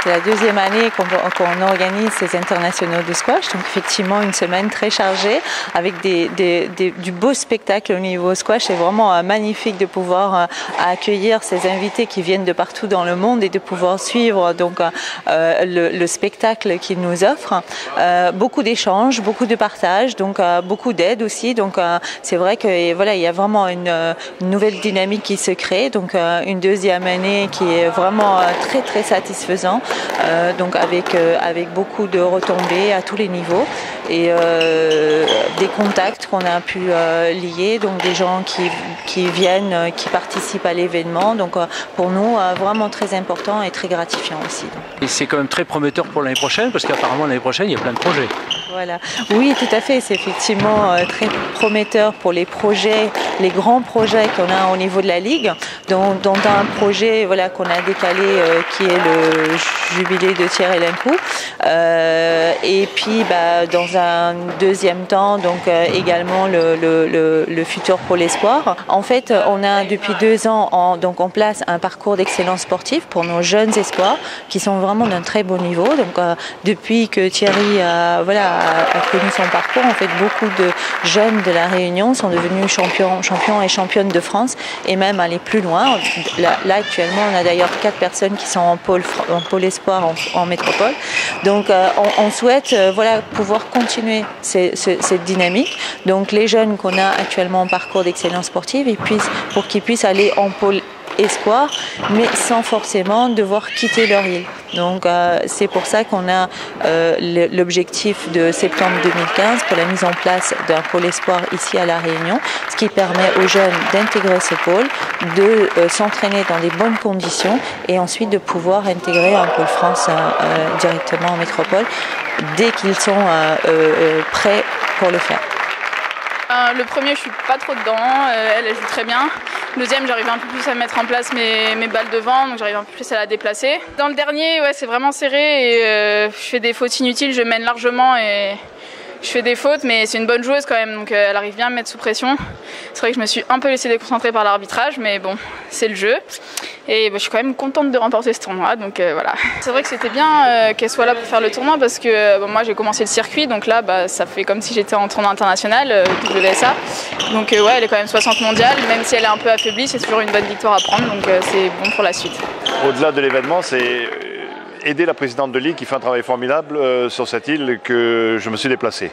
c'est la deuxième année qu'on organise ces internationaux de squash. Donc effectivement, une semaine très chargée avec du beau spectacle au niveau squash. C'est vraiment magnifique de pouvoir accueillir ces invités qui viennent de partout dans le monde et de pouvoir suivre donc le spectacle qu'ils nous offrent. Beaucoup d'échanges, beaucoup de partage, donc beaucoup d'aide aussi. Donc c'est vrai que voilà, il y a vraiment une nouvelle dynamique qui se crée. Donc une deuxième année qui est vraiment très très satisfaisant. Donc avec beaucoup de retombées à tous les niveaux et des contacts qu'on a pu lier, donc des gens qui viennent, qui participent à l'événement. Donc pour nous, vraiment très important et très gratifiant aussi. Et c'est quand même très prometteur pour l'année prochaine, parce qu'apparemment l'année prochaine, il y a plein de projets. Voilà. Oui, tout à fait. C'est effectivement très prometteur pour les projets, les grands projets qu'on a au niveau de la Ligue, dont un projet voilà, qu'on a décalé qui est le jubilé de Thierry Lincou. Et puis dans un deuxième temps, donc également le futur Pôle Espoir. En fait, on a depuis 2 ans en place un parcours d'excellence sportive pour nos jeunes espoirs qui sont vraiment d'un très beau niveau. Donc depuis que Thierry a connu son parcours, en fait, beaucoup de jeunes de la Réunion sont devenus champions et championnes de France et même aller plus loin. Là actuellement, on a d'ailleurs 4 personnes qui sont en pôle espoir en métropole. Donc on souhaite pouvoir continuer cette dynamique. Donc les jeunes qu'on a actuellement en parcours d'excellence sportive, pour qu'ils puissent aller en pôle espoir, mais sans forcément devoir quitter leur île. Donc c'est pour ça qu'on a l'objectif de septembre 2015 pour la mise en place d'un pôle espoir ici à La Réunion, ce qui permet aux jeunes d'intégrer ce pôle, de s'entraîner dans des bonnes conditions et ensuite de pouvoir intégrer un pôle France directement en métropole dès qu'ils sont prêts pour le faire. Le premier, je suis pas trop dedans, elle joue très bien. Le deuxième, j'arrive un peu plus à mettre en place mes balles devant, donc j'arrive un peu plus à la déplacer. Dans le dernier, ouais, c'est vraiment serré et je fais des fautes inutiles, je mène largement et je fais des fautes, mais c'est une bonne joueuse quand même, donc elle arrive bien à me mettre sous pression. C'est vrai que je me suis un peu laissée déconcentrer par l'arbitrage, mais bon, c'est le jeu. Et je suis quand même contente de remporter ce tournoi, donc voilà. C'est vrai que c'était bien qu'elle soit là pour faire le tournoi, parce que moi j'ai commencé le circuit, donc là ça fait comme si j'étais en tournoi international, WSA. Donc ouais, elle est quand même 60 mondiale, même si elle est un peu affaiblie, c'est toujours une bonne victoire à prendre, donc c'est bon pour la suite. Au-delà de l'événement, c'est aider la présidente de Ligue qui fait un travail formidable sur cette île que je me suis déplacé.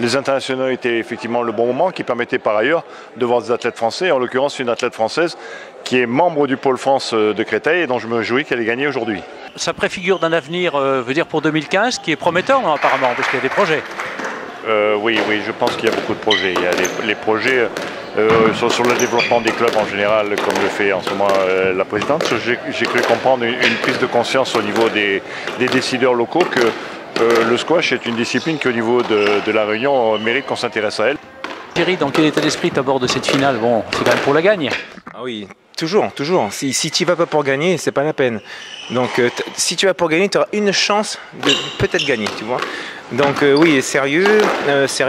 Les internationaux étaient effectivement le bon moment qui permettait par ailleurs de voir des athlètes français, en l'occurrence une athlète française qui est membre du Pôle France de Créteil et dont je me réjouis qu'elle ait gagné aujourd'hui. Ça préfigure d'un avenir, veut dire pour 2015, qui est prometteur non, apparemment, parce qu'il y a des projets. Oui, je pense qu'il y a beaucoup de projets. Il y a les projets sur le développement des clubs en général, comme le fait en ce moment la présidente. J'ai cru comprendre une prise de conscience au niveau des décideurs locaux que le squash est une discipline qui au niveau de la Réunion mérite qu'on s'intéresse à elle. Thierry, dans quel état d'esprit tu abordes cette finale? Bon, c'est quand même pour la gagne. Ah oui, toujours. Si tu vas pas pour gagner, c'est pas la peine. Donc si tu vas pour gagner, tu auras une chance de peut-être gagner, tu vois. Donc oui, sérieux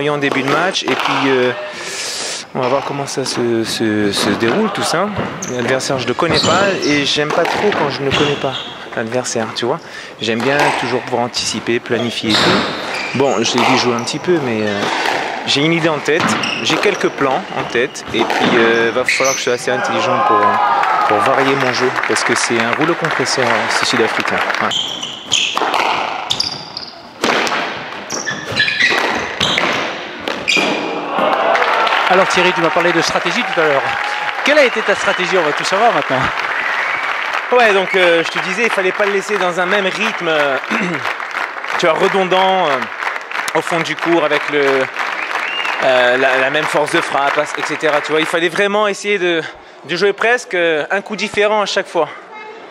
en début de match, et puis on va voir comment ça se déroule tout ça. L'adversaire, je ne le connais pas et j'aime pas trop quand je ne connais pas l'adversaire, tu vois. J'aime bien toujours pouvoir anticiper, planifier et tout. Bon, je l'ai vu jouer un petit peu, mais j'ai une idée en tête, j'ai quelques plans en tête, et puis va falloir que je sois assez intelligent pour varier mon jeu, parce que c'est un rouleau compresseur sud-africain. Ouais. Alors Thierry, tu m'as parlé de stratégie tout à l'heure. Quelle a été ta stratégie? On va tout savoir maintenant. Ouais, donc je te disais, il fallait pas le laisser dans un même rythme, tu vois, redondant au fond du court avec la même force de frappe, etc. Tu vois, il fallait vraiment essayer de jouer presque un coup différent à chaque fois.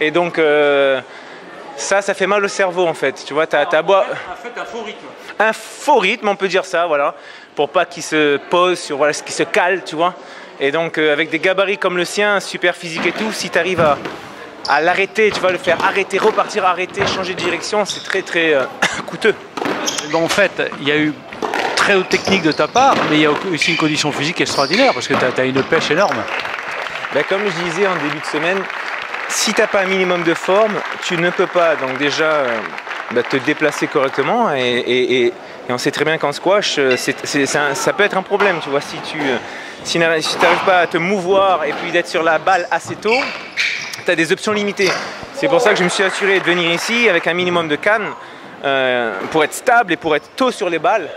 Et donc ça fait mal au cerveau en fait. Tu vois, t'as beau... En fait, un faux rythme. Un faux rythme, on peut dire ça, voilà, pour pas qu'il se pose sur, voilà, qu'il se cale, tu vois. Et donc avec des gabarits comme le sien, super physique et tout, si tu arrives à l'arrêter, tu vas le faire arrêter, repartir, arrêter, changer de direction, c'est très très coûteux. Bon, en fait, il y a eu très haute technique de ta part, mais il y a aussi une condition physique extraordinaire, parce que tu as une pêche énorme. Ben, comme je disais en début de semaine, si tu n'as pas un minimum de forme, tu ne peux pas donc déjà te déplacer correctement et on sait très bien qu'en squash, ça peut être un problème, tu vois, si tu n'arrives pas à te mouvoir et puis d'être sur la balle assez tôt, tu as des options limitées. C'est pour ça que je me suis assuré de venir ici avec un minimum de canne pour être stable et pour être tôt sur les balles,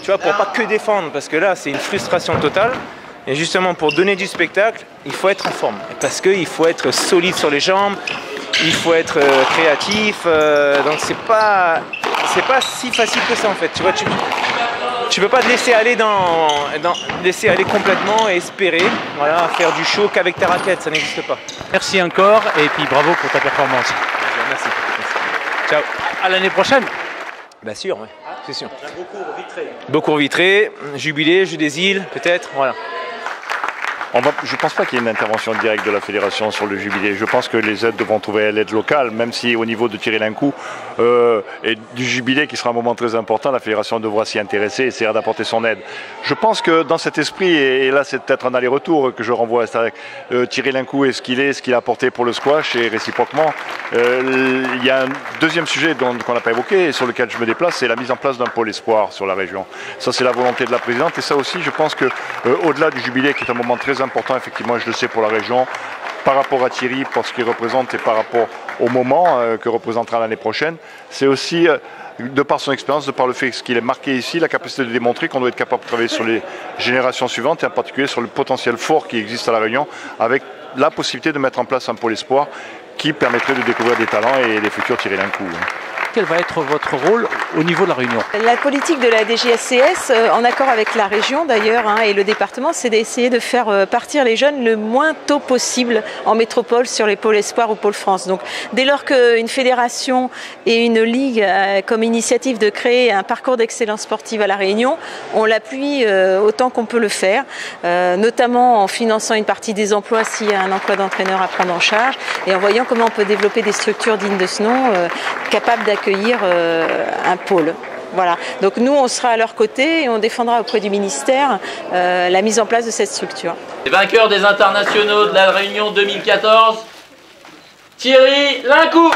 tu vois, pour pas que défendre, parce que là c'est une frustration totale. Et justement, pour donner du spectacle, il faut être en forme. Parce qu'il faut être solide sur les jambes, il faut être créatif. Donc c'est pas si facile que ça en fait. Tu vois, tu peux pas te laisser aller laisser aller complètement et espérer, voilà, faire du show qu'avec ta raquette, ça n'existe pas. Merci encore et puis bravo pour ta performance. Merci. Ciao. À l'année prochaine. Bien sûr, oui, c'est sûr. Beau cours vitré, jubilé, jeu des îles, peut-être, voilà. Je ne pense pas qu'il y ait une intervention directe de la fédération sur le jubilé. Je pense que les aides devront trouver l'aide locale, même si au niveau de Thierry Lincou et du jubilé, qui sera un moment très important, la fédération devra s'y intéresser et essayer d'apporter son aide. Je pense que dans cet esprit, et là c'est peut-être un aller-retour que je renvoie à Thierry Lincou et ce qu'il a apporté pour le squash et réciproquement, il y a un deuxième sujet qu'on n'a pas évoqué et sur lequel je me déplace, c'est la mise en place d'un pôle espoir sur la région. Ça c'est la volonté de la présidente et ça aussi je pense que au-delà du jubilé qui est un moment très important, effectivement, je le sais pour la région, par rapport à Thierry, pour ce qu'il représente et par rapport au moment que représentera l'année prochaine, c'est aussi, de par son expérience, de par le fait qu'il est marqué ici, la capacité de démontrer qu'on doit être capable de travailler sur les générations suivantes et en particulier sur le potentiel fort qui existe à la Réunion, avec la possibilité de mettre en place un pôle espoir qui permettrait de découvrir des talents et les futurs Thierry Lincou. Quel va être votre rôle au niveau de la Réunion? La politique de la DGSCS, en accord avec la région d'ailleurs et le département, c'est d'essayer de faire partir les jeunes le moins tôt possible en métropole sur les pôles espoirs ou pôle France. Donc dès lors qu'une fédération et une ligue a comme initiative de créer un parcours d'excellence sportive à la Réunion, on l'appuie autant qu'on peut le faire, notamment en finançant une partie des emplois s'il y a un emploi d'entraîneur à prendre en charge et en voyant comment on peut développer des structures dignes de ce nom, capables d'accueillir un pôle. Voilà. Donc nous, on sera à leur côté et on défendra auprès du ministère la mise en place de cette structure. Les vainqueurs des internationaux de la Réunion 2014, Thierry Lincou.